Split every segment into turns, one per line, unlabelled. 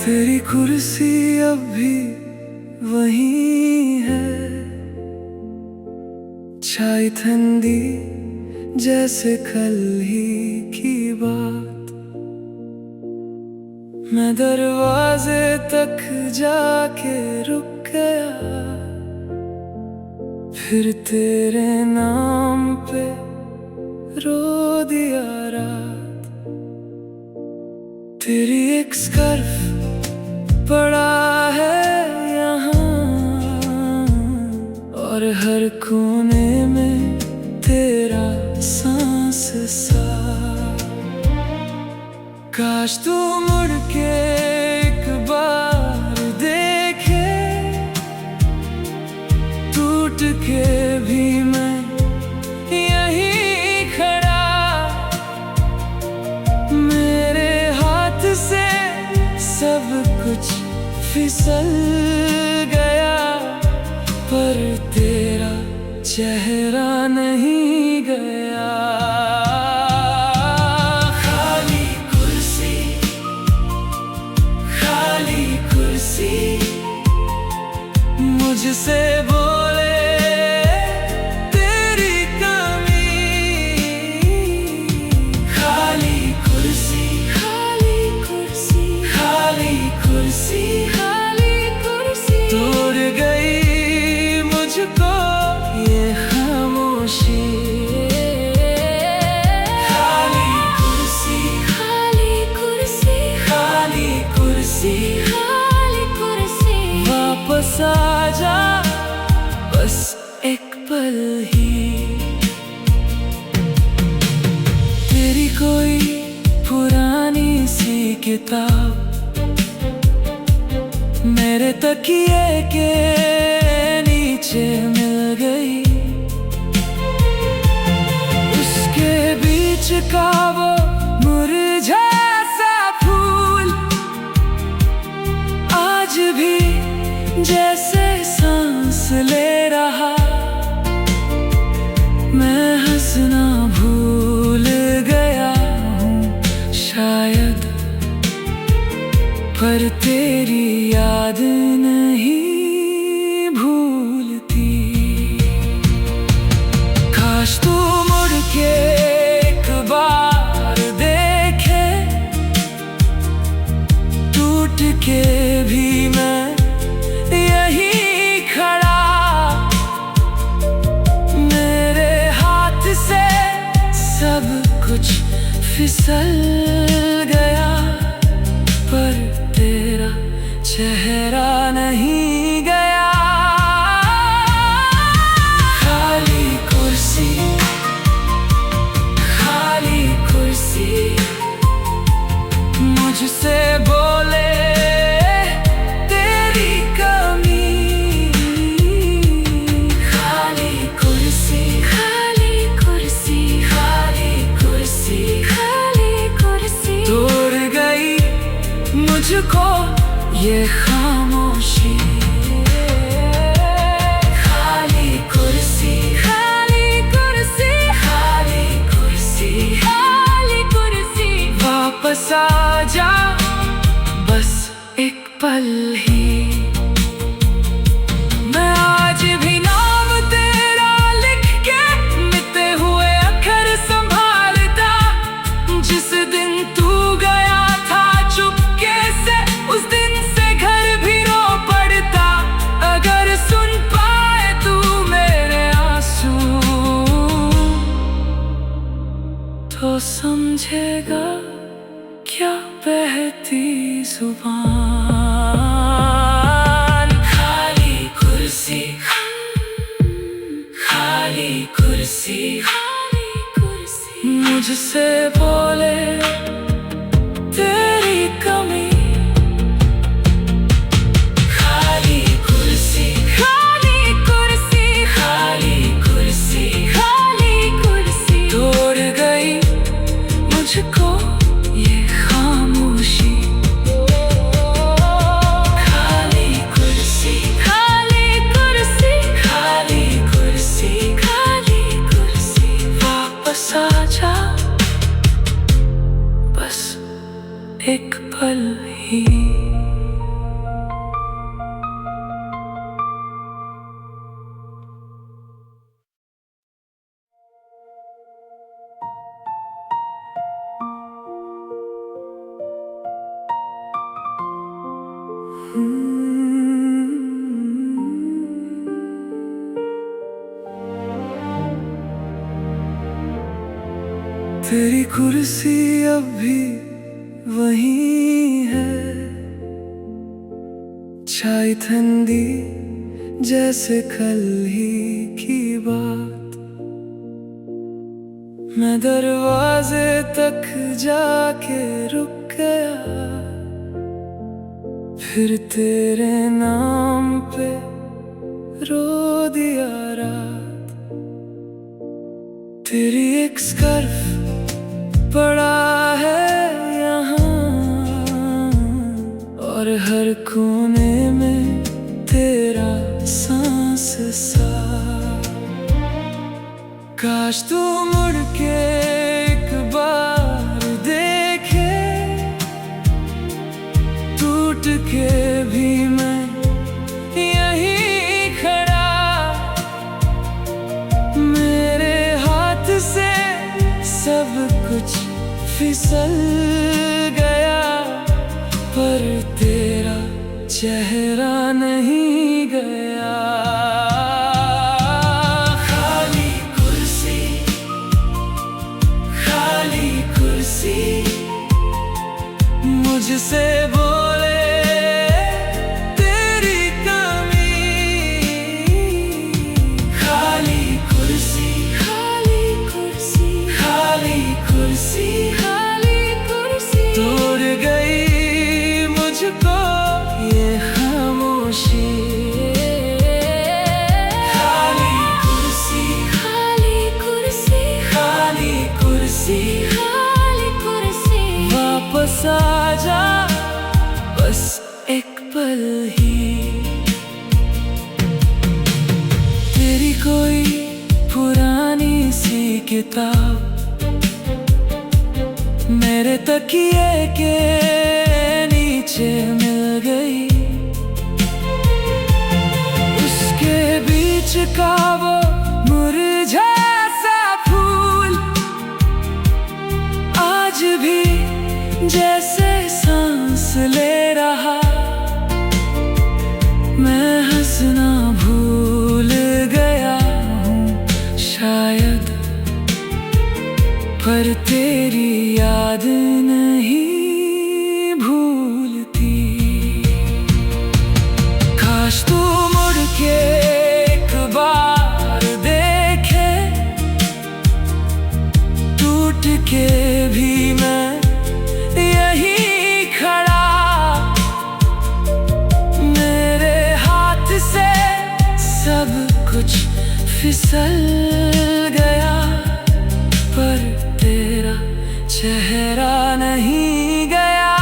तेरी कुर्सी अब भी वही है, छाई ठंडी जैसे कल ही की बात। मैं दरवाजे तक जाके रुक गया, फिर तेरे नाम पे रो दिया रात। तेरी एक स्कार्फ पड़ा है यहाँ, और हर कोने में तेरा सांस सा। काश तू मुड़ के एक बार देखे, टूट के भी मैं यहीं खड़ा। मेरे हाथ से सब कुछ फिसल गया, पर तेरा चेहरा नहीं गया। खाली कुर्सी, खाली कुर्सी, मुझसे बोले तेरी कमी। खाली कुर्सी, खाली कुर्सी, खाली कुर्सी, खाली कुर्सी, तोड़ गई मुझको ये खामोशी। खाली कुर्सी, खाली कुर्सी, खाली कुर्सी, खाली कुर्सी, वापस आ जा बस एक पल ही। तेरी कोई पुरानी सी किताब मेरे तकिए के नीचे मिल गई। उसके बीच का वो मुरझा सा फूल आज भी जैसे सांस ले रहा। मैं हंसना भूल गया हूँ शायद, पर तेरी याद नहीं भूलती। काश तू मुड़ के एक बार देखे, टूट के भी मैं यहीं खड़ा। मेरे हाथ से सब कुछ फिसल गया, पर तेरा चेहरा नहीं गया। खाली कुर्सी, खाली कुर्सी, मुझसे बोले तेरी कमी। खाली कुर्सी, खाली कुर्सी, खाली कुर्सी, खाली कुर्सी, तोड़ गई मुझको ये खामोशी। खाली कुर्सी, खाली कुर्सी, खाली कुर्सी, खाली कुर्सी, वापस आ जा बस एक पल ही। मैं आज भी नाम तेरा लिख के मिटे हुए अक्षर संभालता। जिस दिन तू गया था चुपके से, उस दिन से घर भी रो पड़ता। अगर सुन पाए तू मेरे आंसू, तो समझेगा क्या बहती जुबान। खाली कुर्सी, खाली कुर्सी, खाली कुर्सी, मुझसे बोले तेरी कमी। खाली कुर्सी, खाली कुर्सी, खाली कुर्सी, खाली कुर्सी, तोड़ गई मुझको ये खामोशी। खाली कुर्सी, खाली कुर्सी, खाली कुर्सी, खाली कुर्सी, वापस आ जा बस एक पल ही। तेरी कुर्सी अब भी वही है, छाई ठंडी जैसे कल ही की बात। मैं दरवाजे तक जाके रुक गया, फिर तेरे नाम पे रो दिया रात। तेरी एक स्कार्फ पड़ा है यहाँ, और हर कोने में तेरा सांस सा। काश तू मुड़ के एक बार देखे, टूट के भी मैं यहीं खड़ा। मेरे हाथ से सब कुछ फिसल गया, पर तेरा चेहरा नहीं गया। खाली कुर्सी, खाली कुर्सी, मुझसे बोले तेरी कमी। खाली कुर्सी, खाली कुर्सी, खाली कुर्सी, खाली कुर्सी, तोड़ गई मुझको ये खामोशी। खाली कुर्सी, खाली कुर्सी, खाली कुर्सी, खाली कुर्सी, वापस आ जा बस एक पल ही। तेरी कोई पुरानी सी किताब मेरे तकिए के नीचे मिल गई। उसके बीच का वो मुरझा सा फूल आज भी जैसे सांस ले रहा। मैं हंसना भूल गया हूँ शायद, पर तेरी याद नहीं भूलती। काश तू मुड़ के एक बार देखे, टूट के भी मैं यहीं खड़ा। मेरे हाथ से सब कुछ फिसल गया, पर तेरा चेहरा नहीं गया।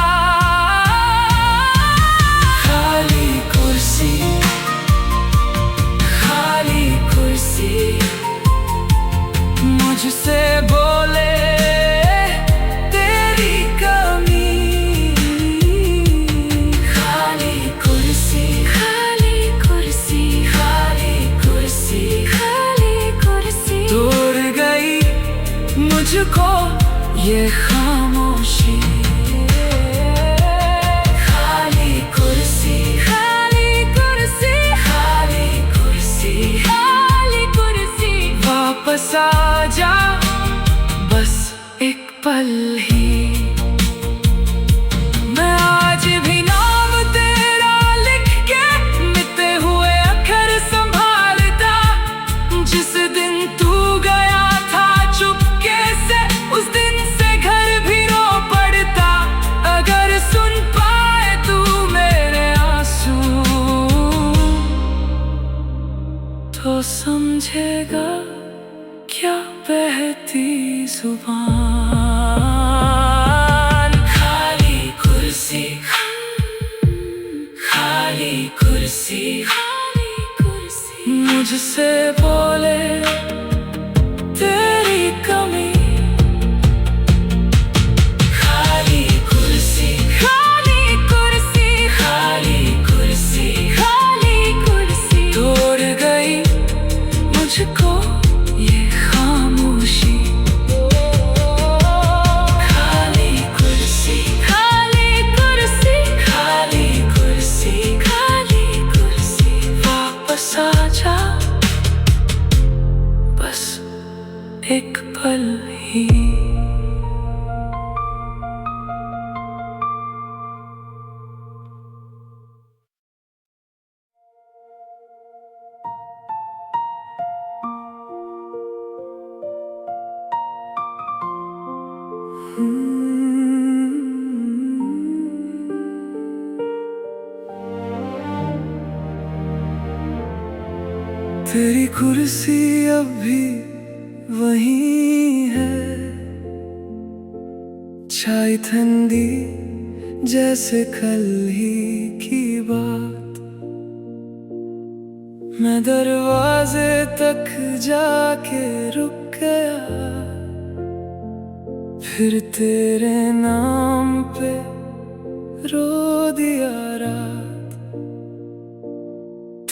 खाली कुर्सी, खाली कुर्सी, मुझसे बोले तेरी कमी। खाली कुर्सी, खाली कुर्सी, खाली कुर्सी, खाली कुर्सी, तोड़ गई मुझको ये खामोशी। खाली कुर्सी, खाली कुर्सी, खाली कुर्सी, खाली कुर्सी, वापस आ जा बस एक पल ही। मैं आज भी नाम तेरा लिख के मिटे हुए अक्षर संभालता। जिस दिन तू गया था चुपके से, उस दिन से घर भी रो पड़ता। अगर सुन पाए तू मेरे आंसू, तो समझेगा क्या बहती जुबान। खाली कुर्सी, खाली कुर्सी, खाली कुर्सी, मुझसे बोले तेरी कमी। खाली कुर्सी, खाली कुर्सी, खाली कुर्सी, खाली कुर्सी, तोड़ गई मुझको ये खामोशी। खाली कुर्सी, खाली कुर्सी, खाली कुर्सी, तेरी कुर्सी अब भी वही है, छाई ठंडी जैसे कल ही की बात। मैं दरवाजे तक जाके रुक गया, फिर तेरे नाम पे रो दिया रात।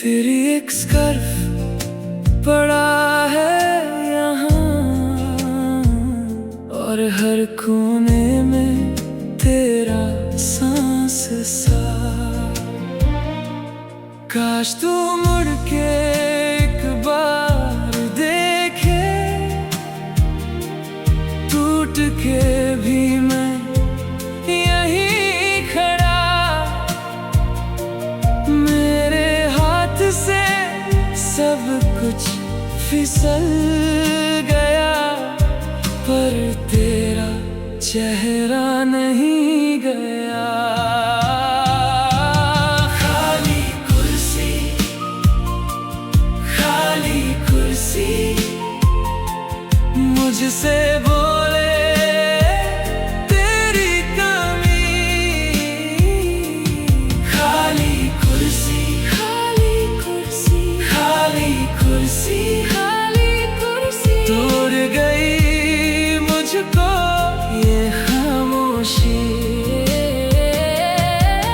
तेरी एक स्कार्फ पड़ा है यहाँ, और हर कोने में तेरा सांस सा। काश तू मुड़ के एक बार देखे, टूट के भी मैं यहीं खड़ा। मेरे हाथ से सब कुछ फिसल गया, पर तेरा चेहरा नहीं गया। खाली कुर्सी, खाली कुर्सी, मुझसे बोले तेरी कमी। खाली कुर्सी, खाली कुर्सी, खाली कुर्सी, खाली कुर्सी, तोड़ गई मुझको ये खामोशी।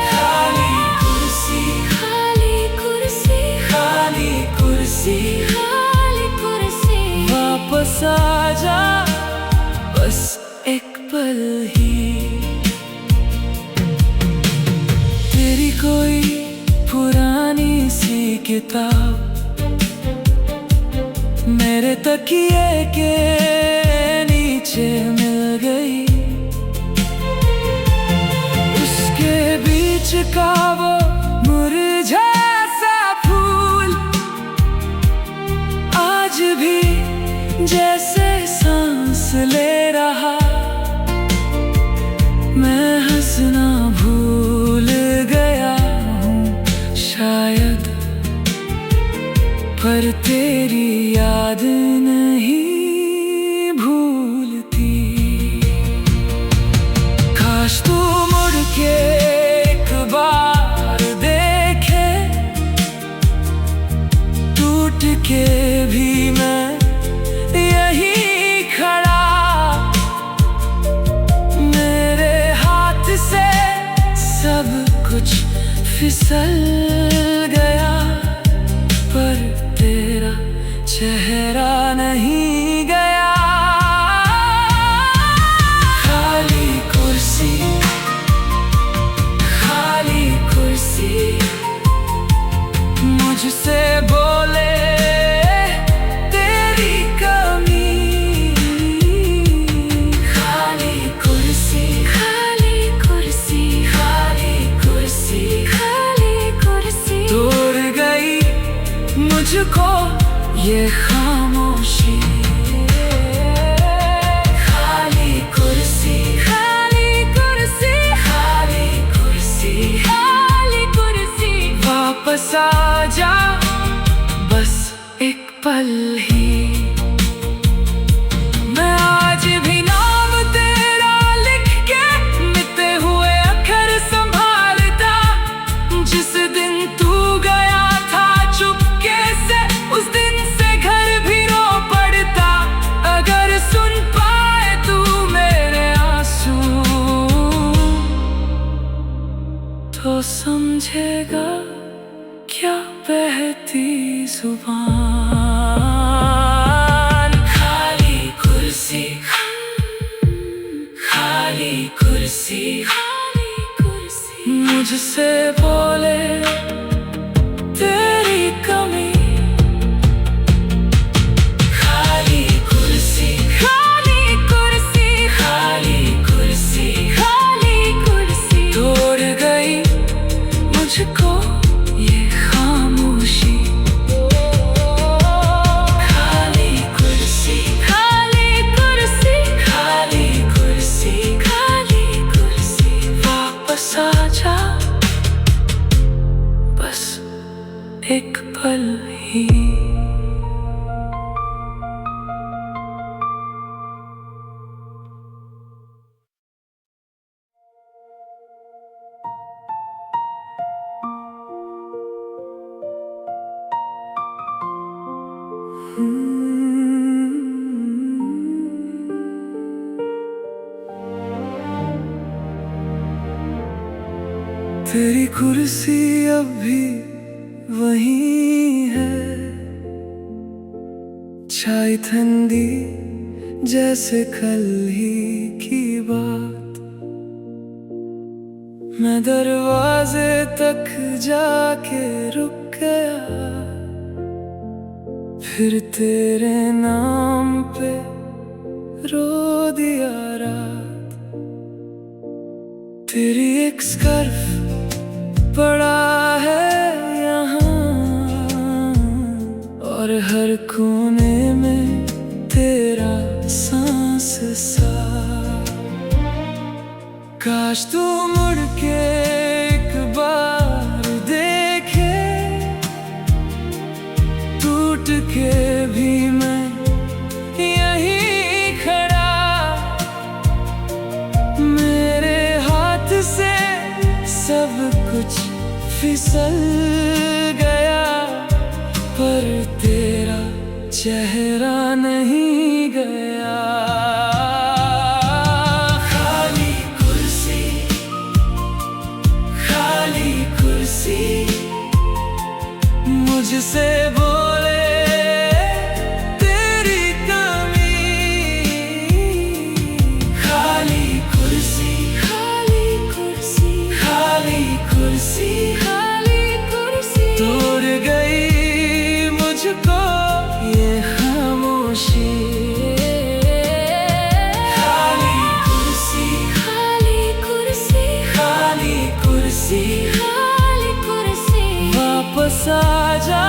खाली कुर्सी, खाली कुर्सी, खाली कुर्सी, खाली कुर्सी, वापस आ जा बस एक पल ही। तेरी कोई पुरानी सी किताब मेरे तकिए के नीचे मिल गई, उसके बीच का वो मुरझा सा फूल आज भी जैसे सांस ले रहा। मैं हंसना भूल गया हूँ शायद, पर तेरी याद नहीं भूलती। काश तू मुड़ के एक बार देखे, टूट के भी मैं यहीं खड़ा। मेरे हाथ से सब कुछ फिसल गया, पर तेरा चेहरा नहीं गया। खाली कुर्सी, खाली कुर्सी, मुझसे बोले तेरी कमी। खाली कुर्सी, खाली कुर्सी, खाली कुर्सी, खाली कुर्सी, तोड़ गई मुझको ये खामोशी। खाली कुर्सी, खाली कुर्सी, खाली कुर्सी, खाली कुर्सी, वापस आ जा बस एक पल ही। मैं आज भी नाम तेरा लिख के मिटे हुए अक्षर संभालता। जिस दिन तू गया था चुपके से, उस दिन से घर भी रो पड़ता। अगर सुन पाए तू मेरे आंसू, तो समझेगा क्या बहती जुबान। खाली कुर्सी, खाली कुर्सी, खाली कुर्सी, मुझसे बोले तेरी कमी। खाली कुर्सी, खाली कुर्सी, खाली कुर्सी, खाली कुर्सी, तोड़ गई मुझको ये खामोशी। खाली कुर्सी, खाली कुर्सी, खाली कुर्सी, खाली कुर्सी, वापस आ जा बस एक पल ही। तेरी कुर्सी अब भी वही है, चाय ठंडी जैसे कल ही की बात। मैं दरवाजे तक जाके रुक गया, फिर तेरे नाम पे रो दिया रात। तेरी एक स्कार्फ पड़ा है यहाँ, और हर कोने में तेरा सांस सा। काश तू मुड़ के एक बार देखे, टूट के भी मैं यहीं खड़ा। मेरे हाथ से सब कुछ फिसल गया, पर तेरा चेहरा नहीं गया। खाली कुर्सी, खाली कुर्सी, मुझसे बोले तेरी कमी। खाली कुर्सी, खाली कुर्सी, खाली कुर्सी, खाली कुर्सी, तोड़ गई मुझको ये खामोशी। खाली कुर्सी, खाली कुर्सी, खाली कुर्सी, खाली कुर्सी, वापस आ जा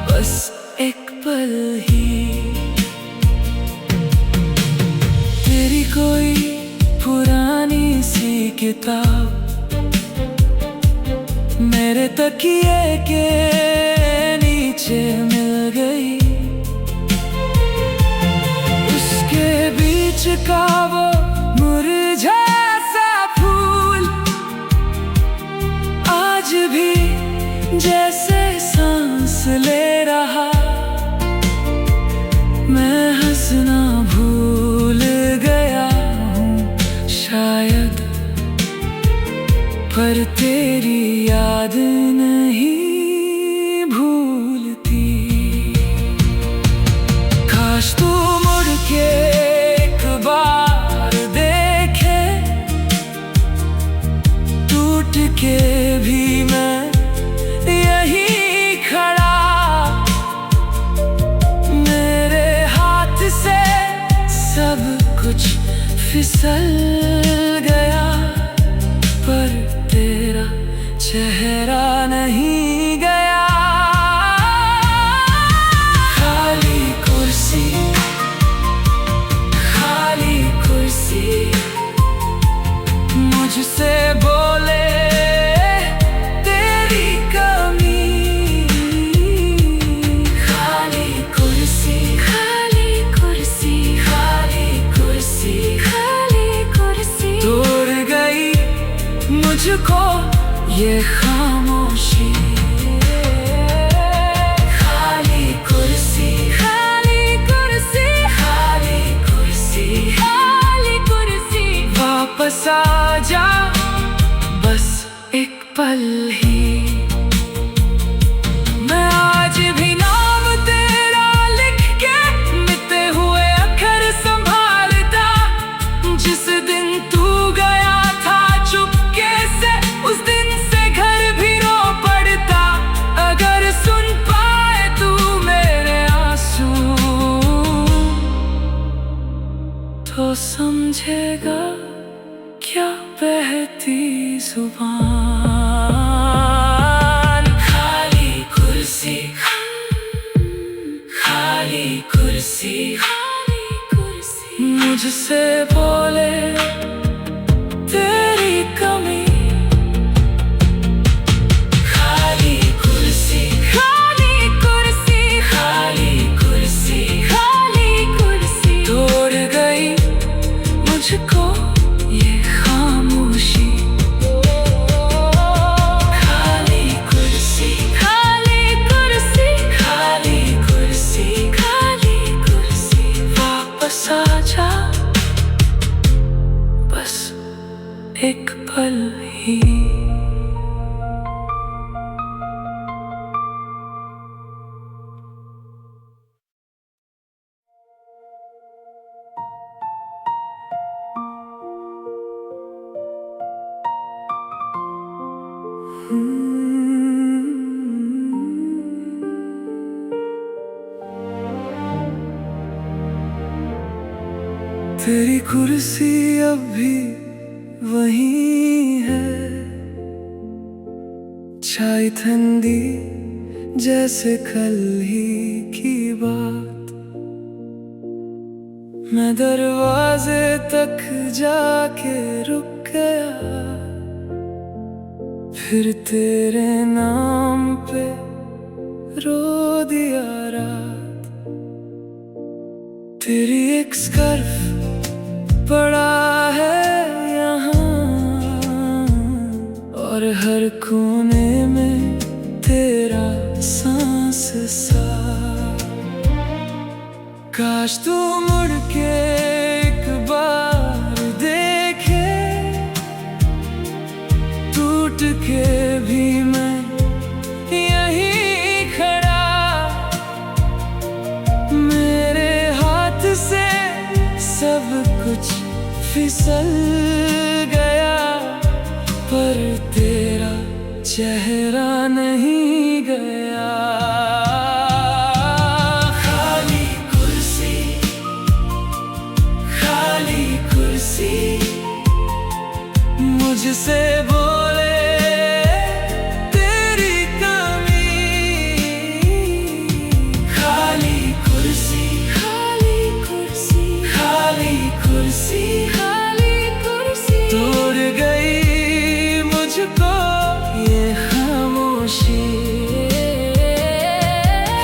बस एक पल ही। तेरी कोई पुरानी सी किताब मेरे तकिए के नीचे मिल गई। उसके बीच का वो मुरझा सा फूल आज भी जैसे सांस ले रहा। मैं हंसना भूल गया हूँ शायद, पर तेरी याद नहीं भूलती। काश तू मुड़ के एक बार देखे, टूट के भी मैं यहीं खड़ा। मेरे हाथ से सब कुछ फिसल गया, पर तेरा चेहरा नहीं गया। खाली कुर्सी, खाली कुर्सी, मुझसे बोले तेरी कमी। खाली कुर्सी, खाली कुर्सी, खाली कुर्सी, खाली कुर्सी, तोड़ गई मुझको ये खामोशी। खाली कुर्सी, खाली कुर्सी, खाली कुर्सी, खाली कुर्सी, वापस आ जा बस एक पल ही। मैं आज भी नाम तेरा लिख के मिटे हुए अक्षर संभालता। जिस दिन तू गया था चुपके से, उस दिन से घर भी रो पड़ता। अगर सुन पाए तू मेरे आंसू, तो समझेगा क्या बहती जुबान। खाली कुर्सी, खाली कुर्सी, खाली कुर्सी, मुझसे बोले तेरी कमी। खाली कुर्सी, खाली कुर्सी, खाली कुर्सी, खाली कुर्सी, तोड़ गई मुझको ये खामोशी। खाली कुर्सी, खाली कुर्सी, खाली कुर्सी, खाली कुर्सी, वापस आ जा बस एक पल ही। तेरी कुर्सी अब भी वही है, छाई ठंडी जैसे कल ही की बात। मैं दरवाजे तक जाके रुक गया, फिर तेरे नाम पे रो दिया रात। तेरी एक स्कार्फ पड़ा है यहाँ, और हर कोने में तेरा सांस सा। काश तू मुड़ के एक बार देखे, टूट के भी मैं यहीं खड़ा। मेरे हाथ से सब कुछ फिसल गया, पर तेरा चेहरा नहीं गया। खाली कुर्सी, खाली कुर्सी, मुझसे बोले तेरी कमी। खाली कुर्सी, खाली कुर्सी, खाली कुर्सी, खाली कुर्सी, तोड़ गई मुझको ये खामोशी।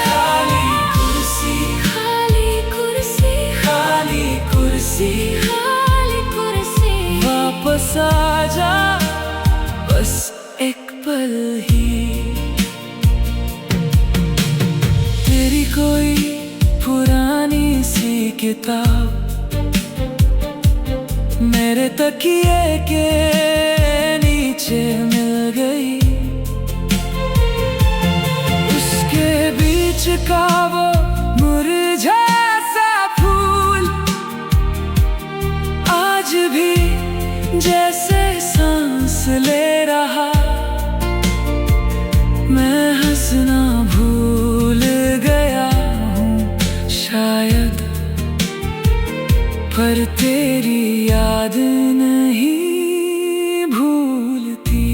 खाली कुर्सी, खाली कुर्सी, खाली कुर्सी, खाली कुर्सी, वापस आ जा बस एक पल ही। तेरी कोई पुरानी सी किताब मेरे तकिए के नीचे मिल गई, उसके बीच का वो मुरझा सा फूल आज भी जैसे सांस ले रहा। मैं हंसना भूल गया हूँ शायद, पर तेरी याद नहीं भूलती।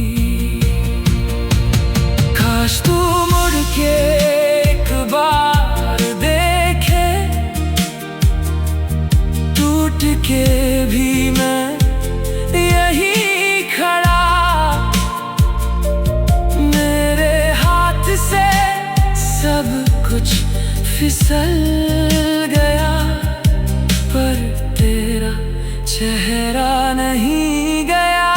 काश तू मुड़ के एक बार देखे, टूट के भी मैं यहीं खड़ा। मेरे हाथ से सब कुछ फिसल गया, पर तेरा चेहरा नहीं गया।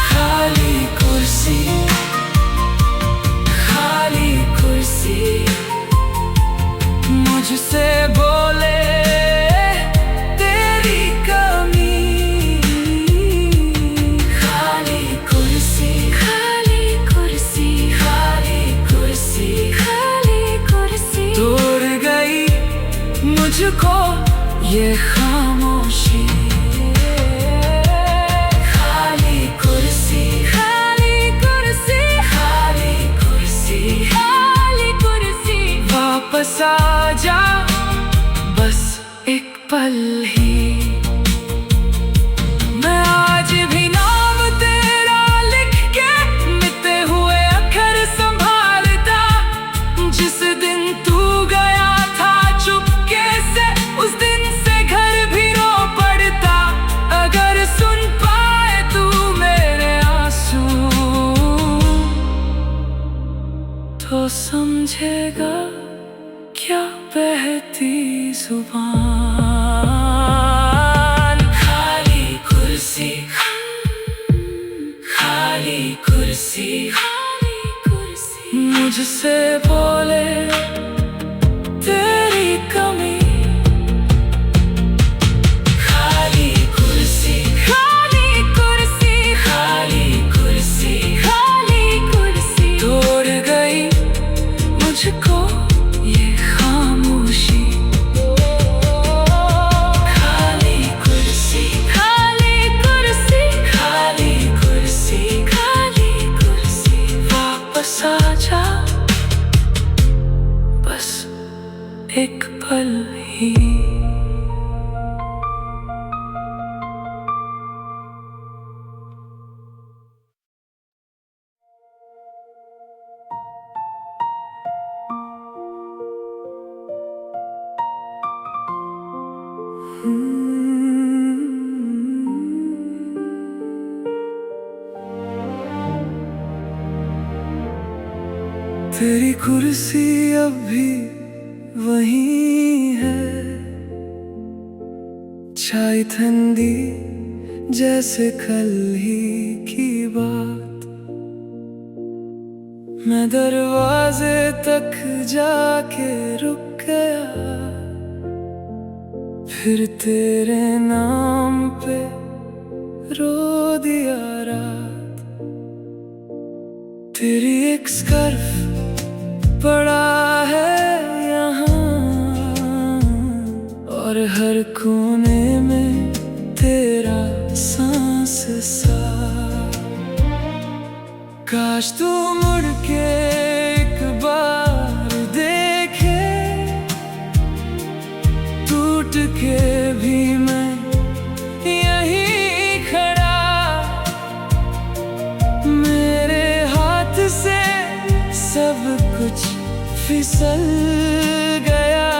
खाली कुर्सी, खाली कुर्सी, मुझसे बोले तेरी कमी। खाली कुर्सी, खाली कुर्सी, खाली कुर्सी, खाली कुर्सी, तोड़ गई मुझको ये खामोशी। खाली कुर्सी, खाली कुर्सी, खाली कुर्सी, खाली कुर्सी, वापस आ जा बस एक पल ही। मैं आज भी नाम तेरा लिख के मिटे हुए अक्षर संभालता। जिस दिन तू गया था चुपके से, उस दिन से घर भी रो पड़ता। अगर सुन पाए तू मेरे आंसू, तो समझेगा क्या बहती जुबान। खाली कुर्सी, खाली कुर्सी, खाली कुर्सी, मुझसे बोले तेरी कमी। खाली कुर्सी, खाली कुर्सी, खाली कुर्सी, खाली कुर्सी, तोड़ गई मुझको ये खामोशी। खाली कुर्सी, खाली कुर्सी, खाली कुर्सी, तेरी कुर्सी अब भी वही है, चाय ठंडी जैसे कल ही की बात। मैं दरवाजे तक जाके रुक गया, फिर तेरे नाम पे रो दिया रात। तेरी एक स्कार्फ पड़ा है यहाँ, और हर कोने में तेरा सांस सा। काश तू मुड़ के एक बार देखे, टूट के भी मैं यहीं खड़ा। मेरे हाथ से सब कुछ फिसल गया,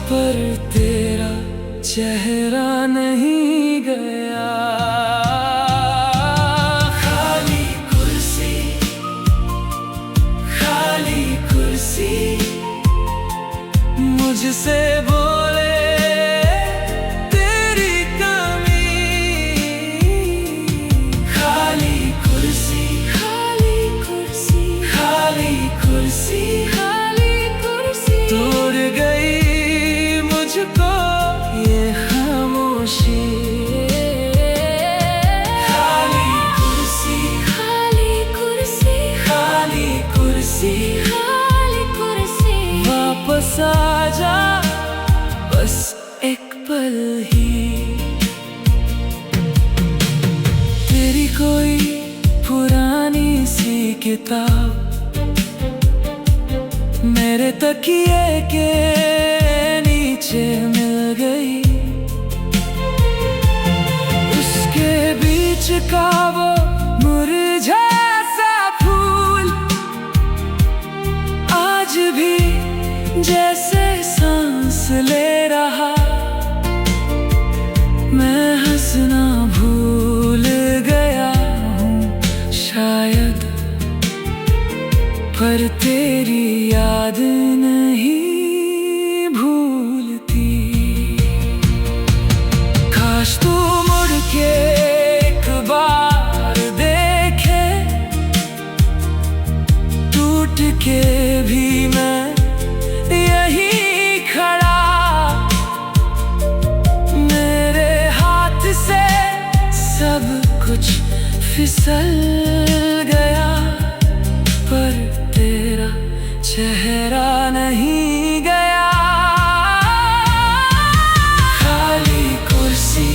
पर तेरा चेहरा नहीं गया। खाली कुर्सी, खाली कुर्सी, मुझसे बोले तेरी कमी। खाली कुर्सी, खाली कुर्सी, खाली कुर्सी, खाली कुर्सी, तोड़ गई मुझको ये खामोशी। खाली कुर्सी, खाली कुर्सी, खाली कुर्सी, खाली कुर्सी, वापस आ जा बस एक पल ही। तेरी कोई पुरानी सी किताब मेरे तकिए के नीचे मिल गई। उसके बीच का वो मुरझा सा फूल आज भी जैसे सांस ले रहा। मैं हंसना भूल गया हूँ शायद, पर तेरी याद नहीं भूलती। काश तू मुड़ के एक बार देखे, टूट के भी मैं यहीं खड़ा। मेरे हाथ से सब कुछ फिसल गया, पर तेरा चेहरा नहीं गया। खाली कुर्सी,